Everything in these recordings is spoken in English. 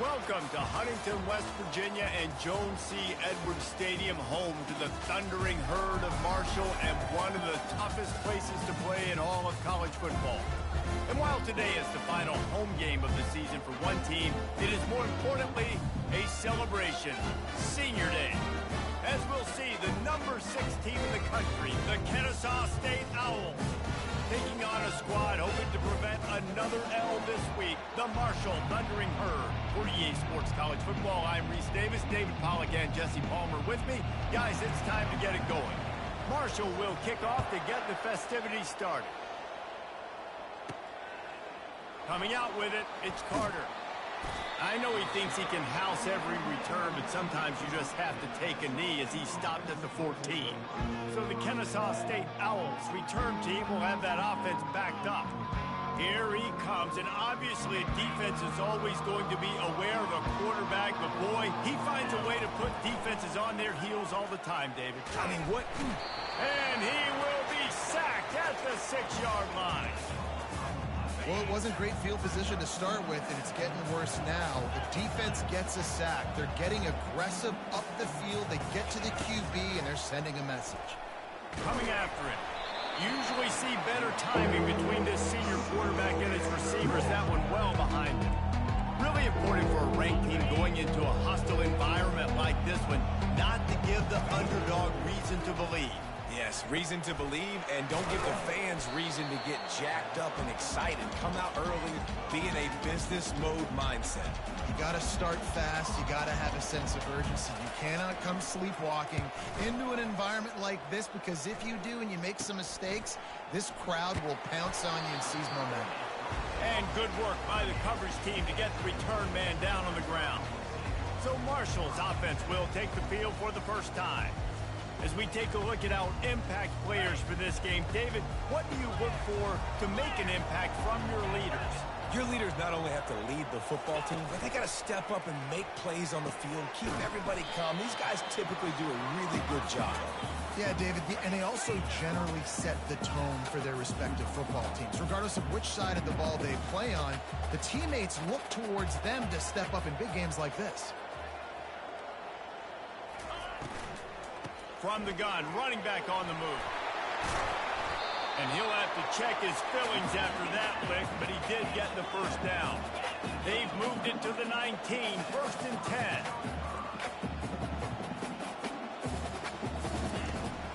Welcome to Huntington, West Virginia and Jones C. Edwards Stadium, home to the thundering herd of Marshall and one of the toughest places to play in all of college football. And while today is the final home game of the season for one team, it is more importantly a celebration, Senior Day. As we'll see, the number 6 team in the country, the Kennesaw State Owls, taking on a squad hoping to prevent another L this week, the Marshall Thundering Herd. For EA Sports College Football, I'm Reese Davis, David Pollack and Jesse Palmer with me. Guys, it's time to get it going. Marshall will kick off to get the festivities started. Coming out with it, it's Carter. I know he thinks he can house every return, but sometimes you just have to take a knee as he stopped at the 14. So the Kennesaw State Owls return team will have that offense backed up. Here he comes, and obviously defense is always going to be aware of a quarterback, but boy, he finds a way to put defenses on their heels all the time, David. I mean, what? And he will be sacked at the 6-yard line. Well, it wasn't great field position to start with, and it's getting worse now. The defense gets a sack. They're getting aggressive up the field. They get to the QB, and they're sending a message. Coming after it. Usually see better timing between this senior quarterback and his receivers. That one well behind him. Really important for a ranked team going into a hostile environment like this one, not to give the underdog reason to believe. Yes, reason to believe, and don't give the fans reason to get jacked up and excited. Come out early, be in a business mode mindset. You got to start fast. You got to have a sense of urgency. You cannot come sleepwalking into an environment like this, because if you do and you make some mistakes, this crowd will pounce on you and seize momentum. And good work by the coverage team to get the return man down on the ground. So Marshall's offense will take the field for the first time. As we take a look at our impact players for this game, David, what do you look for to make an impact from your leaders? Your leaders not only have to lead the football team, but they got to step up and make plays on the field, keep everybody calm. These guys typically do a really good job. Yeah, David, and they also generally set the tone for their respective football teams. Regardless of which side of the ball they play on, the teammates look towards them to step up in big games like this. From the gun, running back on the move. And he'll have to check his fillings after that lick, but he did get the first down. They've moved it to the 19, 1st and 10.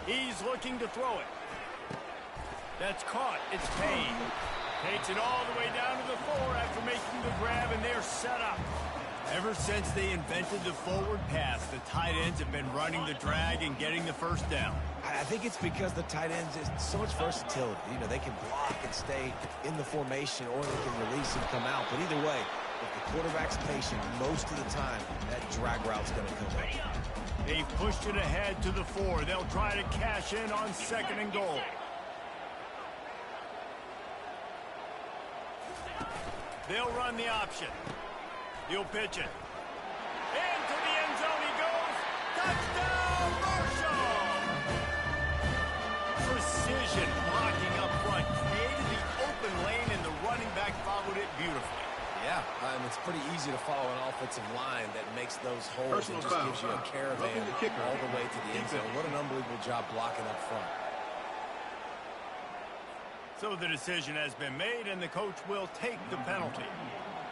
He's looking to throw it. That's caught. It's Payne. Takes it all the way down to the 4 after making the grab, and they're set up. Ever since they invented the forward pass, the tight ends have been running the drag and getting the first down. I think it's because the tight ends is so much versatility. You know, they can block and stay in the formation, or they can release and come out. But either way, if the quarterback's patient, most of the time, that drag route's going to come out. They've pushed it ahead to the 4. They'll try to cash in on 2nd and goal. They'll run the option. He'll pitch it. Into the end zone he goes. Touchdown, Marshall! Precision blocking up front. Created the open lane, and the running back followed it beautifully. Yeah, it's pretty easy to follow an offensive line that makes those holes and just gives you a caravan all the way to the end zone. What an unbelievable job blocking up front. So the decision has been made, and the coach will take the penalty.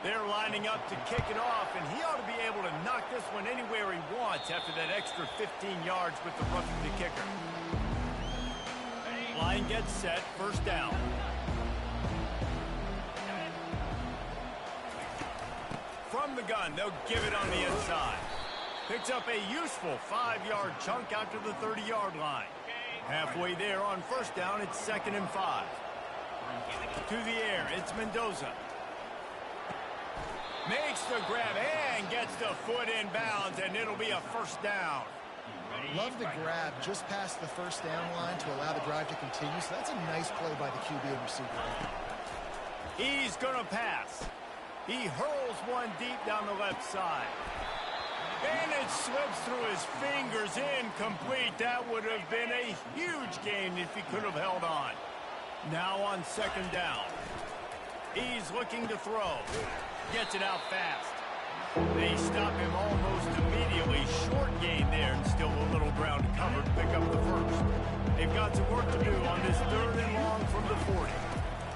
They're lining up to kick it off, and he ought to be able to knock this one anywhere he wants after that extra 15 yards with the roughing the kicker. Line gets set, 1st down. From the gun, they'll give it on the inside. Picks up a useful 5-yard chunk out to the 30-yard line. Halfway there on 1st down, it's 2nd and 5. To the air, it's Mendoza. Makes the grab and gets the foot in bounds, and it'll be a 1st down. Love the grab just past the 1st down line to allow the drive to continue, so that's a nice play by the QB and receiver. He's going to pass. He hurls one deep down the left side. And it slips through his fingers, incomplete. That would have been a huge gain if he could have held on. Now on 2nd down. He's looking to throw. Gets it out fast. They stop him almost immediately. Short gain there, and still a little ground covered to pick up the first. They've got some work to do on this 3rd and long from the 40.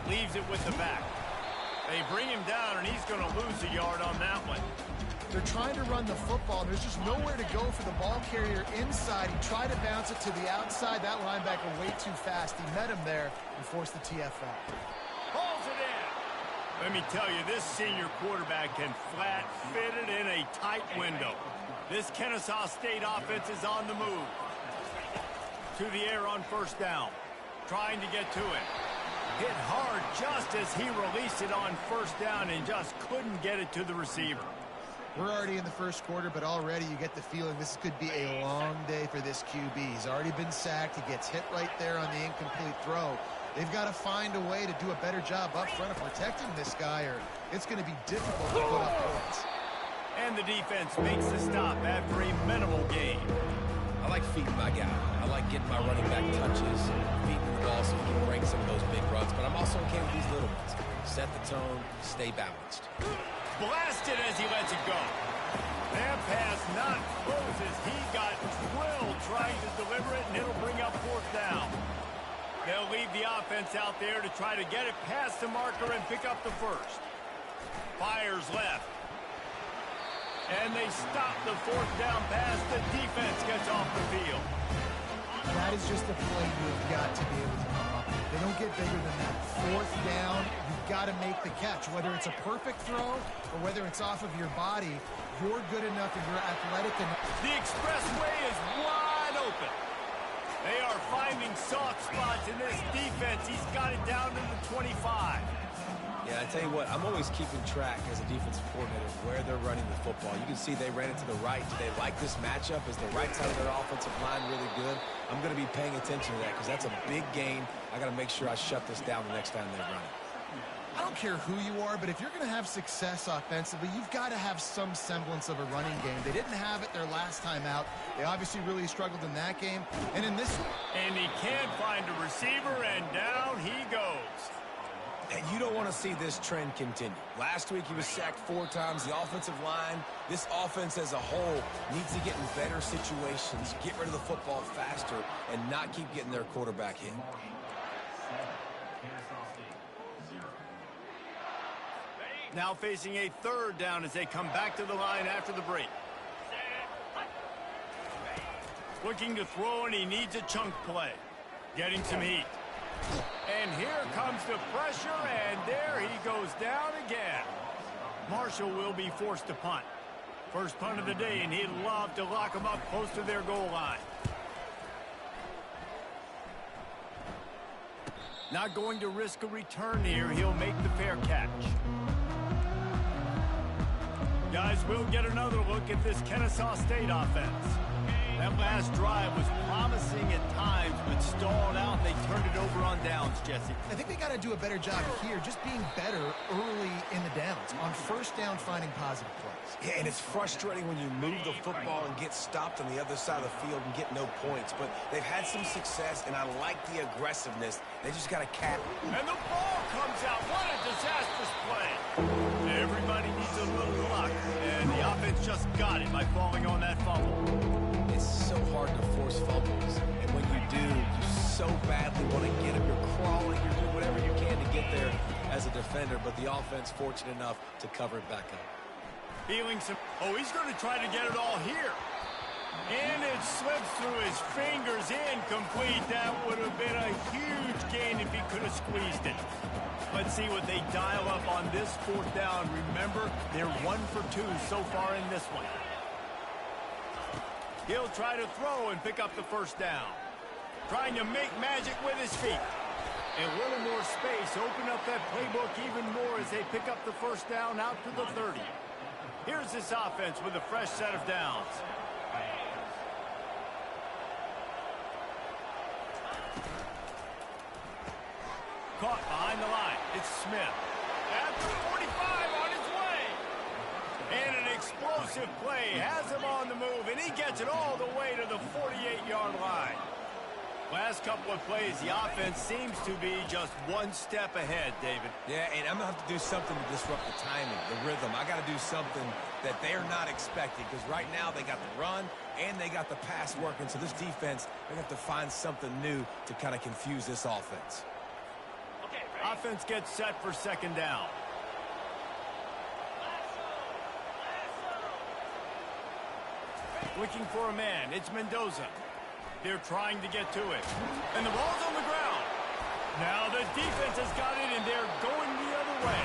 Leaves it with the back. They bring him down, and he's going to lose a yard on that one. They're trying to run the football. There's just nowhere to go for the ball carrier inside. He tried to bounce it to the outside. That linebacker way too fast. He met him there and forced the TFL. Pulls it in. Let me tell you, this senior quarterback can flat fit it in a tight window. This Kennesaw State offense is on the move. To the air on 1st down. Trying to get to it. Hit hard just as he released it on 1st down and just couldn't get it to the receiver. We're already in the 1st quarter, but already you get the feeling this could be a long day for this QB. He's already been sacked. He gets hit right there on the incomplete throw. They've got to find a way to do a better job up front of protecting this guy, or it's going to be difficult to put up points. And the defense makes the stop after a minimal gain. I like feeding my guy. I like getting my running back touches, feeding the ball so he can break some of those big runs, but I'm also okay with these little ones. Set the tone, stay balanced. Blasted as he lets it go. That pass not closes. He got drilled trying to deliver it, and it'll bring up 4th down. They'll leave the offense out there to try to get it past the marker and pick up the first. Fires left. And they stop the 4th down pass. The defense gets off the field. That is just a play you've got to be able to come up with. They don't get bigger than that. 4th down, you've got to make the catch. Whether it's a perfect throw or whether it's off of your body, you're good enough and you're athletic enough. The expressway is wide open. They are finding soft spots in this defense. He's got it down to the 25. Yeah, I tell you what, I'm always keeping track as a defensive coordinator where they're running the football. You can see they ran it to the right. Do they like this matchup? Is the right side of their offensive line really good? I'm going to be paying attention to that because that's a big gain. I got to make sure I shut this down the next time they run it. I don't care who you are, but if you're going to have success offensively, you've got to have some semblance of a running game. They didn't have it their last time out. They obviously really struggled in that game. And in this one. And he can't find a receiver, and down he goes. And you don't want to see this trend continue. Last week he was sacked 4 times. The offensive line, this offense as a whole, needs to get in better situations, get rid of the football faster, and not keep getting their quarterback hit. Now facing a 3rd down as they come back to the line after the break. Looking to throw, and he needs a chunk play. Getting some heat. And here comes the pressure, and there he goes down again. Marshall will be forced to punt. First punt of the day, and he'd love to lock them up close to their goal line. Not going to risk a return here. He'll make the fair catch. Guys, we'll get another look at this Kennesaw State offense. That last drive was promising at times, but stalled out, and they turned it over on downs, Jesse. I think they got to do a better job here, just being better early in the downs. On 1st down, finding positive plays. Yeah, and it's frustrating when you move the football and get stopped on the other side of the field and get no points. But they've had some success, and I like the aggressiveness. They just got to cap. And the ball comes out. What a disastrous play. Everybody needs a little luck, and the offense just got it by falling on that fumble. It's so hard to force fumbles, and when you do, you so badly want to get them. You're crawling, you're doing whatever you can to get there as a defender, but the offense fortunate enough to cover it back up. Feeling some... Oh, he's going to try to get it all here. And it slips through his fingers, incomplete. That would have been a huge gain if he could have squeezed it. Let's see what they dial up on this 4th down. Remember, they're 1 for 2 so far in this one. He'll try to throw and pick up the 1st down. Trying to make magic with his feet. A little more space. Open up that playbook even more as they pick up the 1st down out to the 30. Here's this offense with a fresh set of downs. Caught behind the line. It's Smith. At the 45 on his way. And an explosive play has him on the move, and he gets it all the way to the 48-yard line. Last couple of plays, the offense seems to be just one step ahead, David. Yeah, and I'm going to have to do something to disrupt the timing, the rhythm. I got to do something that they're not expecting, because right now they got the run and they got the pass working. So this defense, they have to find something new to kind of confuse this offense. Okay, offense gets set for second down. Looking for a man. It's Mendoza. They're trying to get to it. And the ball's on the ground. Now the defense has got it, and they're going the other way.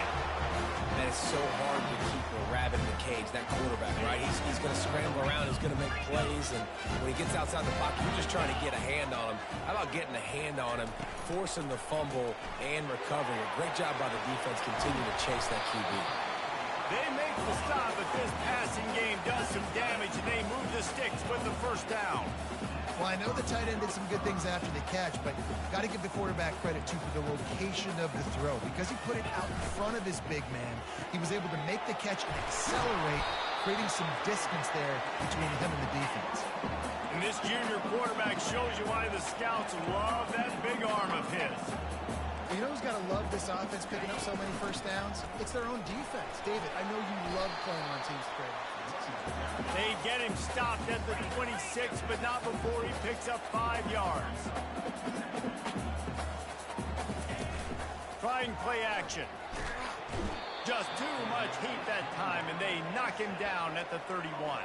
And it's so hard to keep a rabbit in the cage, that quarterback, right? He's going to scramble around. He's going to make plays. And when he gets outside the pocket, you're just trying to get a hand on him. How about getting a hand on him, forcing the fumble, and recovering? A great job by the defense continuing to chase that QB. They make the stop, but this passing game does some damage, and they move the sticks with the first down. Well, I know the tight end did some good things after the catch, but got to give the quarterback credit, too, for the location of the throw. Because he put it out in front of his big man, he was able to make the catch and accelerate, creating some distance there between him and the defense. And this junior quarterback shows you why the scouts love that big arm of his. You know who's got to love this offense picking up so many first downs? It's their own defense. David, I know you love playing on teams with great offense. They get him stopped at the 26, but not before he picks up 5 yards. Trying play action. Just too much heat that time, and they knock him down at the 31.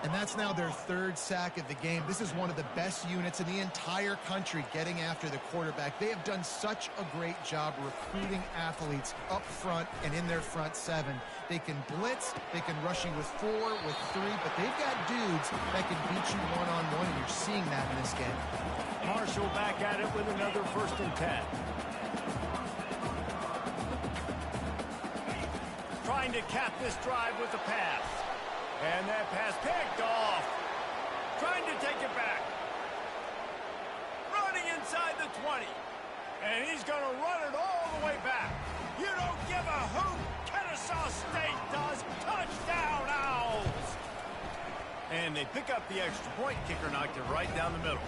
And that's now their third sack of the game. This is one of the best units in the entire country getting after the quarterback. They have done such a great job recruiting athletes up front and in their front seven. They can blitz, they can rush you with 4, with 3, but they've got dudes that can beat you one-on-one, and you're seeing that in this game. Marshall back at it with another 1st and 10. Trying to cap this drive with a pass. And that pass picked off. Trying to take it back. Running inside the 20. And he's going to run it all the way back. You don't give a hoot. Kennesaw State does. Touchdown, Owls. And they pick up the extra point. Kicker knocked it right down the middle.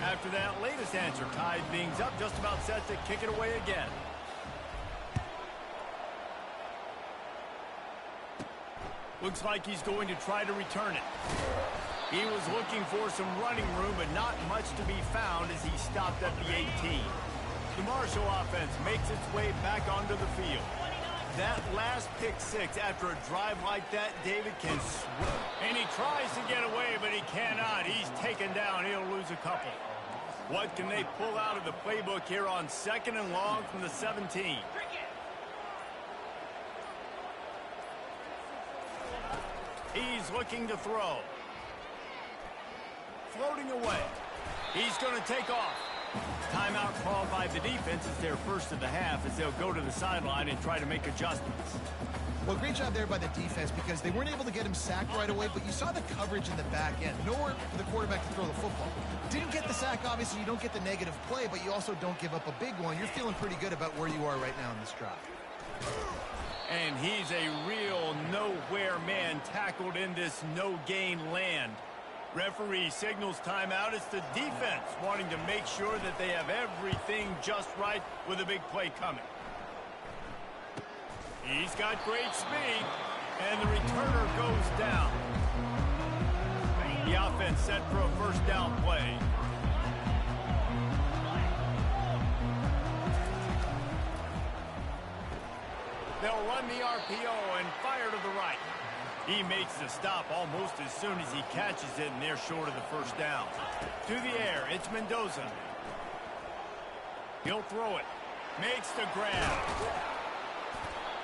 After that latest answer, tied things up, just about set to kick it away again. Looks like he's going to try to return it. He was looking for some running room, but not much to be found as he stopped at the 18. The Marshall offense makes its way back onto the field. That last pick 6 after a drive like that, David can swim. And he tries to get away, but he cannot. He's taken down. He'll lose a couple. What can they pull out of the playbook here on 2nd and long from the 17? He's looking to throw. Floating away. He's going to take off. Timeout called by the defense. It's their first of the half as they'll go to the sideline and try to make adjustments. Well, great job there by the defense because they weren't able to get him sacked right away, but you saw the coverage in the back end. Nowhere for the quarterback to throw the football. Didn't get the sack, obviously. You don't get the negative play, but you also don't give up a big one. You're feeling pretty good about where you are right now in this drive. And he's a real nowhere man tackled in this no-gain land. Referee signals timeout. It's the defense wanting to make sure that they have everything just right with a big play coming. He's got great speed, and the returner goes down. The offense set for a 1st down play. They'll run the RPO and fire to the right. He makes the stop almost as soon as he catches it, and they're short of the 1st down. To the air, it's Mendoza. He'll throw it. Makes the grab.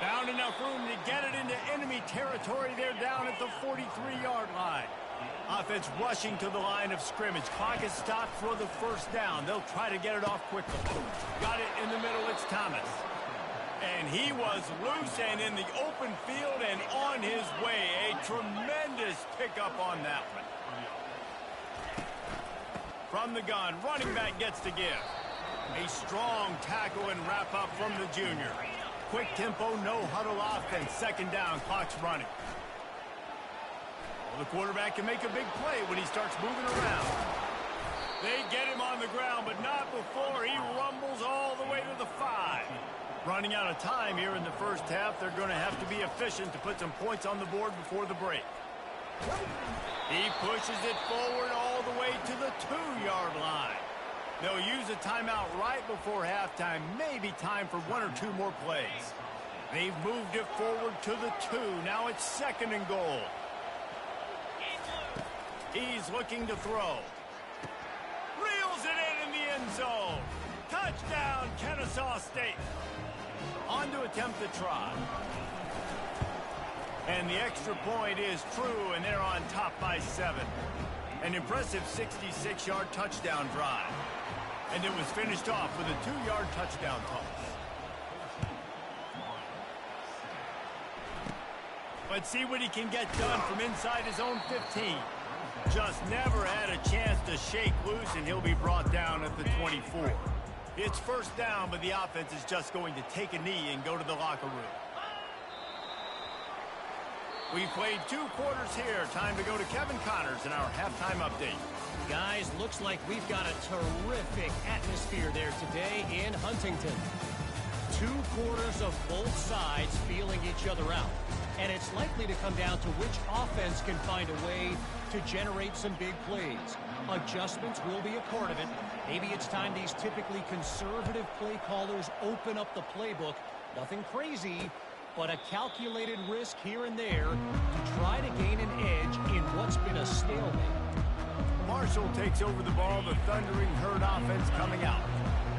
Found enough room to get it into enemy territory. They're down at the 43-yard line. Offense rushing to the line of scrimmage. Clock is stopped for the 1st down. They'll try to get it off quickly. Got it in the middle. It's Thomas. And he was loose and in the open field and on his way. A tremendous pickup on that one. From the gun, running back gets to give. A strong tackle and wrap up from the junior. Quick tempo, no huddle offense. 2nd down, clock's running. Well, the quarterback can make a big play when he starts moving around. They get him on the ground, but not before he rumbles all the way to the 5. Running out of time here in the first half, they're going to have to be efficient to put some points on the board before the break. He pushes it forward all the way to the 2-yard line. They'll use a timeout right before halftime, maybe time for 1 or 2 more plays. They've moved it forward to the 2. Now it's 2nd and goal. He's looking to throw. Reels it in the end zone. Touchdown, Kennesaw State. On to attempt the try. And the extra point is true, and they're on top by 7. An impressive 66-yard touchdown drive. And it was finished off with a 2-yard touchdown toss. Let's see what he can get done from inside his own 15. Just never had a chance to shake loose, and he'll be brought down at the 24. It's first down, but the offense is just going to take a knee and go to the locker room. We played 2 quarters here. Time to go to Kevin Connors in our halftime update. Guys, looks like we've got a terrific atmosphere there today in Huntington. 2 quarters of both sides feeling each other out. And it's likely to come down to which offense can find a way to generate some big plays. Adjustments will be a part of it. Maybe it's time these typically conservative play callers open up the playbook. Nothing crazy, but a calculated risk here and there to try to gain an edge in what's been a stalemate. Marshall takes over the ball, the Thundering Herd offense coming out.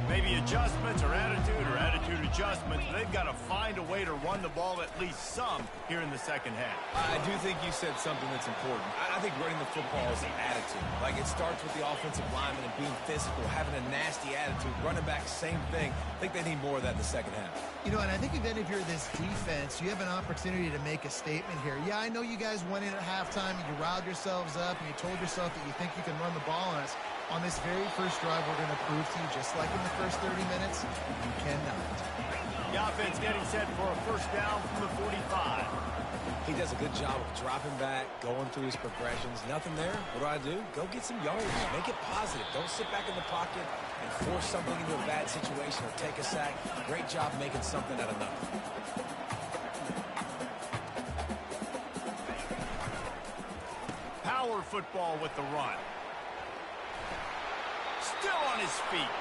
Maybe adjustments or attitude adjustments. They've got to find a way to run the ball at least some here in the second half. I do think you said something that's important. I think running the football is an attitude. Like, it starts with the offensive lineman and being physical, having a nasty attitude. Running back, same thing. I think they need more of that in the second half. You know, and I think even if you're this defense, you have an opportunity to make a statement here. Yeah, I know you guys went in at halftime and you riled yourselves up and you told yourself that you think you can run the ball on us. On this very first drive, we're going to prove to you, just like in the first 30 minutes, you cannot. The offense getting set for a first down from the 45. He does a good job of dropping back, going through his progressions. Nothing there. What do? Go get some yards. Make it positive. Don't sit back in the pocket and force something into a bad situation or take a sack. Great job making something out of nothing. Power football with the run. Still on his feet.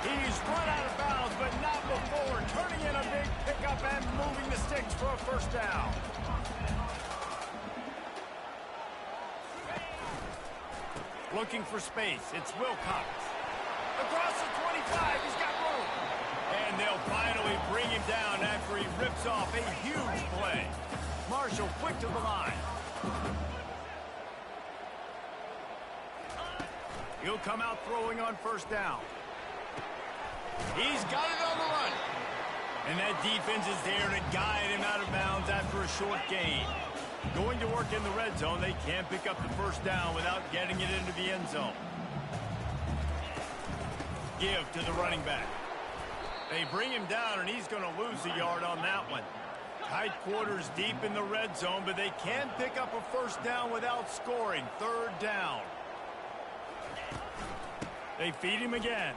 He's run out of bounds, but not before turning in a big pickup and moving the sticks for a first down. Looking for space. It's Wilcox. Across the 25. He's got room. And they'll finally bring him down after he rips off a huge play. Marshall quick to the line. He'll come out throwing on first down. He's got it on the run. And that defense is there to guide him out of bounds after a short gain. Going to work in the red zone. They can't pick up the first down without getting it into the end zone. Give to the running back. They bring him down, and he's going to lose a yard on that one. Tight quarters deep in the red zone, but they can pick up a first down without scoring. Third down. They feed him again.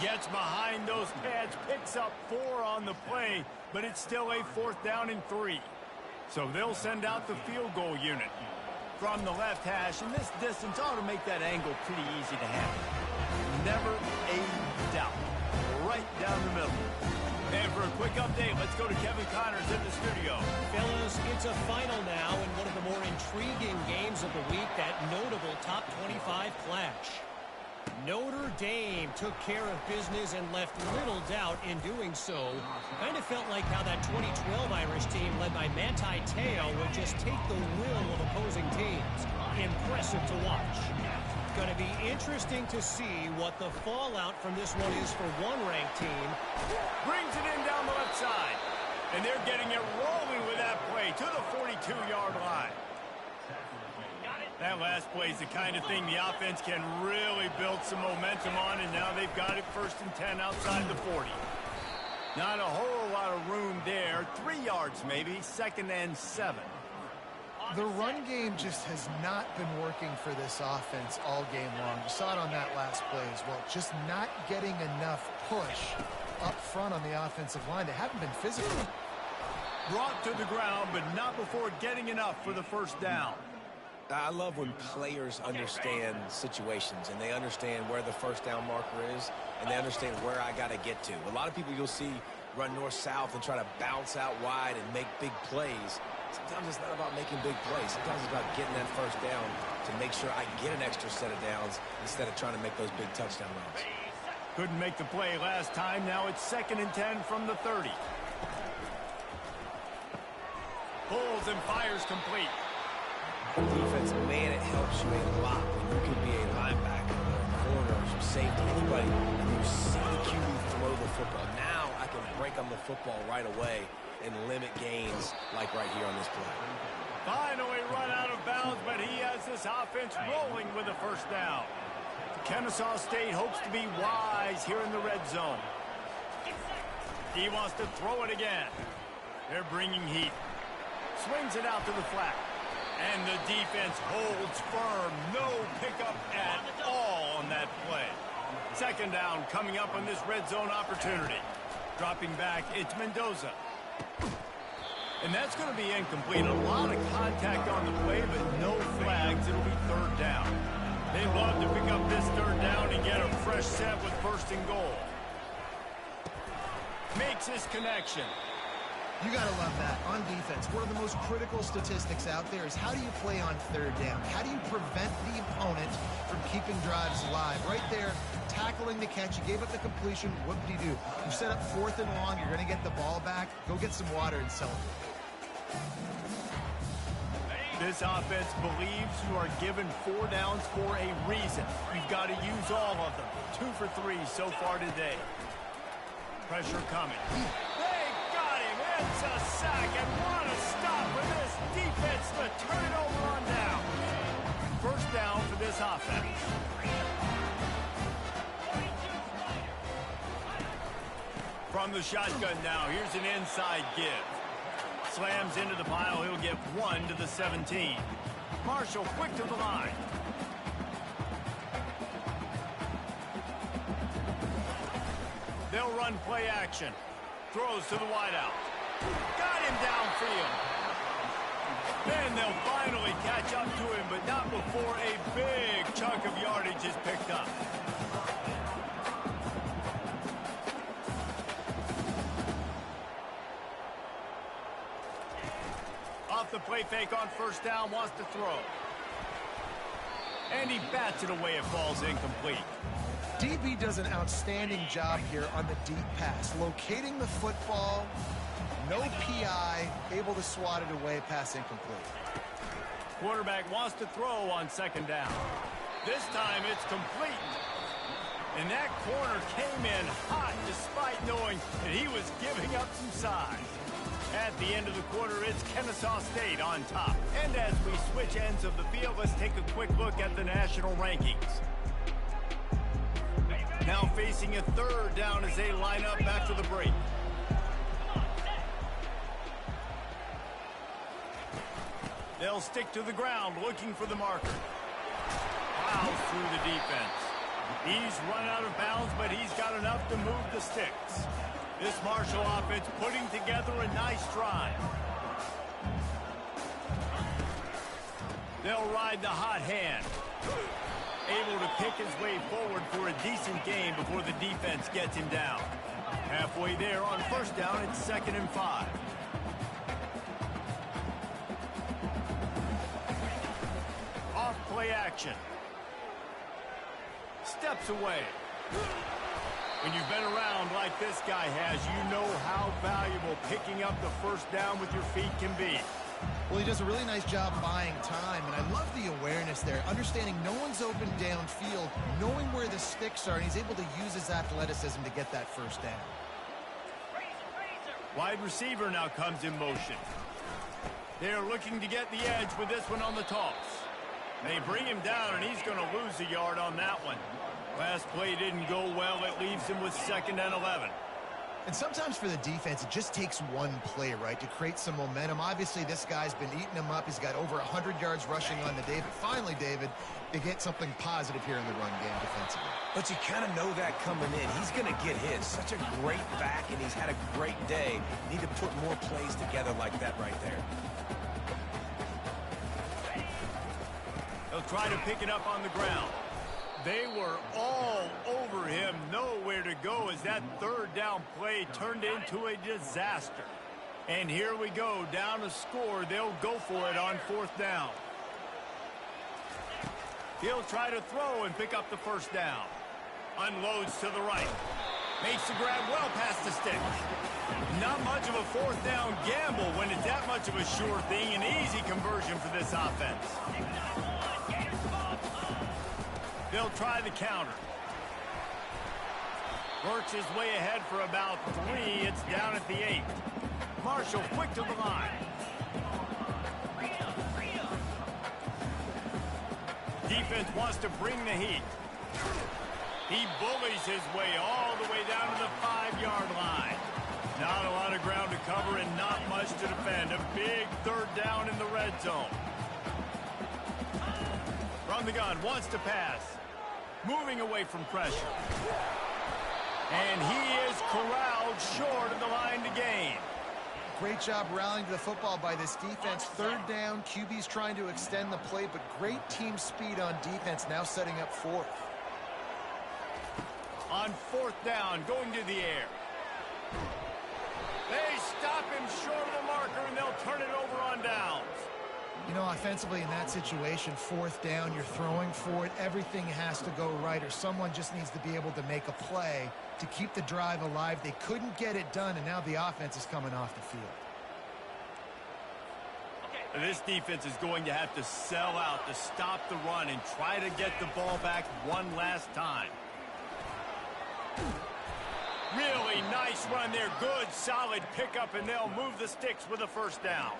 Gets behind those pads, picks up 4 on the play, but it's still a 4th down and 3. So they'll send out the field goal unit. From the left hash, and this distance ought to make that angle pretty easy to handle. Never a doubt. Right down the middle. And for a quick update, let's go to Kevin Connors in the studio. Fellas, it's a final now in one of the more intriguing games of the week, that notable top 25 clash. Notre Dame took care of business and left little doubt in doing so. Kind of felt like how that 2012 Irish team led by Manti Te'o would just take the will of opposing teams. Impressive to watch. Going to be interesting to see what the fallout from this one is for one ranked team. Brings it in down the left side. And they're getting it rolling with that play to the 42-yard line. That last play is the kind of thing the offense can really build some momentum on, and now they've got it 1st and 10 outside the 40. Not a whole lot of room there. 3 yards maybe, 2nd and 7. The run game just has not been working for this offense all game long. You saw it on that last play as well. Just not getting enough push up front on the offensive line. They haven't been physical. Brought to the ground, but not before getting enough for the first down. I love when players understand situations and they understand where the first down marker is and they understand where I got to get to. A lot of people you'll see run north-south and try to bounce out wide and make big plays. Sometimes it's not about making big plays. Sometimes it's about getting that first down to make sure I get an extra set of downs instead of trying to make those big touchdown runs. Couldn't make the play last time. Now it's 2nd and 10 from the 30. Pulls and fires complete. Defense, man, it helps you a lot when you can be a linebacker or a corner or some safety, anybody, and you see the QB throw the football. Now I can break on the football right away and limit gains like right here on this play. Finally run out of bounds, but he has this offense rolling with a first down. Kennesaw State hopes to be wise here in the red zone. He wants to throw it again. They're bringing heat. Swings it out to the flat. And the defense holds firm. No pickup at all on that play. 2nd down coming up on this red zone opportunity. Dropping back, it's Mendoza. And that's going to be incomplete. A lot of contact on the play, but no flags. It'll be 3rd down. They love to pick up this 3rd down and get a fresh set with 1st and goal. Makes his connection. You got to love that on defense. One of the most critical statistics out there is how do you play on 3rd down? How do you prevent the opponent from keeping drives alive? Right there, tackling the catch. You gave up the completion. What did you do? You set up 4th and long. You're going to get the ball back. Go get some water and celebrate. This offense believes you are given 4 downs for a reason. You've got to use all of them. 2 for 3 so far today. Pressure coming. It's a sack, and what a stop for this defense to turn it over on down. 1st down for this offense. From the shotgun now, here's an inside give. Slams into the pile, he'll get 1 to the 17. Marshall quick to the line. They'll run play action. Throws to the wideout. Got him downfield. Then they'll finally catch up to him, but not before a big chunk of yardage is picked up. Off the play fake on 1st down, wants to throw. And he bats it away, it falls incomplete. DB does an outstanding job here on the deep pass. Locating the football, no PI, able to swat it away, pass incomplete. Quarterback wants to throw on 2nd down. This time it's complete. And that corner came in hot despite knowing that he was giving up some size. At the end of the quarter, it's Kennesaw State on top. And as we switch ends of the field, let's take a quick look at the national rankings. Now facing a 3rd down as they line up after the break. They'll stick to the ground looking for the marker. Plows through the defense. He's run out of bounds, but he's got enough to move the sticks. This Marshall offense putting together a nice drive. They'll ride the hot hand. Able to pick his way forward for a decent gain before the defense gets him down. Halfway there on 1st down, it's 2nd and 5. Off play action. Steps away. When you've been around like this guy has, you know how valuable picking up the 1st down with your feet can be. Well, he does a really nice job buying time, and I love the awareness there, understanding no one's open downfield, knowing where the sticks are, and he's able to use his athleticism to get that 1st down. Wide receiver now comes in motion. They're looking to get the edge with this one on the toss. They bring him down, and he's going to lose a yard on that one. Last play didn't go well. It leaves him with 2nd and 11. And sometimes for the defense, it just takes one play, right, to create some momentum. Obviously, this guy's been eating them up. He's got over 100 yards rushing on the day. But finally, David, they get something positive here in the run game defensively. But you kind of know that coming in. He's going to get his. Such a great back, and he's had a great day. Need to put more plays together like that right there. They'll try to pick it up on the ground. They were all over him, nowhere to go as that third down play turned into a disaster. And here we go, down a score. They'll go for it on fourth down. He'll try to throw and pick up the first down. Unloads to the right. Makes the grab well past the sticks. Not much of a fourth down gamble when it's that much of a sure thing. An easy conversion for this offense. They'll try the counter. Works his way ahead for about 3. It's down at the 8. Marshall quick to the line. Defense wants to bring the heat. He bullies his way all the way down to the 5-yard line. Not a lot of ground to cover and not much to defend. A big third down in the red zone. From the gun, wants to pass. Moving away from pressure. And he is corralled short of the line to gain. Great job rallying to the football by this defense. Third down, QB's trying to extend the play, but great team speed on defense, now setting up fourth. On fourth down, going to the air. They stop him short of the marker, and they'll turn it over on downs. You know, offensively in that situation, fourth down, you're throwing for it. Everything has to go right, or someone just needs to be able to make a play to keep the drive alive. They couldn't get it done, and now the offense is coming off the field. This defense is going to have to sell out to stop the run and try to get the ball back one last time. Really nice run there. Good, solid pickup, and they'll move the sticks with a first down.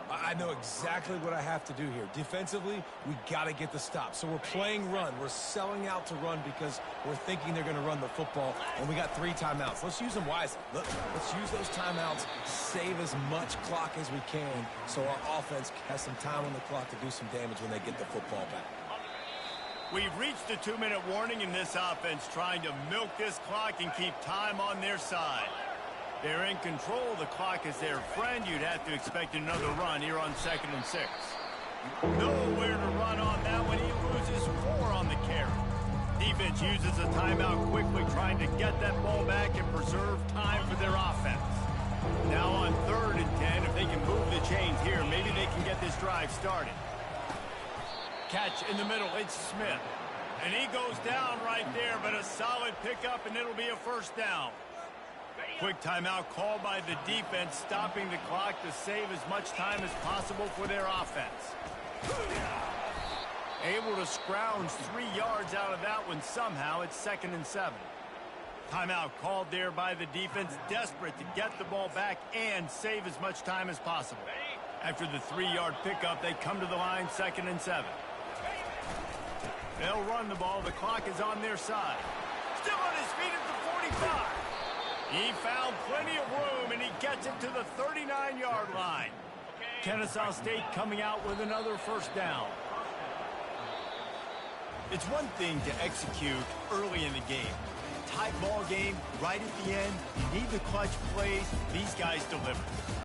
I know exactly what I have to do here. Defensively, we got to get the stop. So we're playing run. We're selling out to run because we're thinking they're going to run the football, and we got 3 timeouts. Let's use them wisely. Let's use those timeouts, save as much clock as we can so our offense has some time on the clock to do some damage when they get the football back. We've reached a 2-minute warning in this offense, trying to milk this clock and keep time on their side. They're in control. The clock is their friend. You'd have to expect another run here on 2nd and 6. Nowhere to run on that one. He loses 4 on the carry. Defense uses a timeout quickly, trying to get that ball back and preserve time for their offense. Now on 3rd and 10, if they can move the chains here, maybe they can get this drive started. Catch in the middle. It's Smith. And he goes down right there, but a solid pickup, and it'll be a first down. Quick timeout called by the defense, stopping the clock to save as much time as possible for their offense. Able to scrounge 3 yards out of that one somehow. It's 2nd and 7. Timeout called there by the defense, desperate to get the ball back and save as much time as possible. After the 3-yard pickup, they come to the line, 2nd and 7. They'll run the ball. The clock is on their side. Still on his feet at the 45. He found plenty of room, and he gets it to the 39-yard line. Kennesaw State coming out with another first down. It's one thing to execute early in the game. Tight ball game, right at the end. You need the clutch plays. These guys deliver.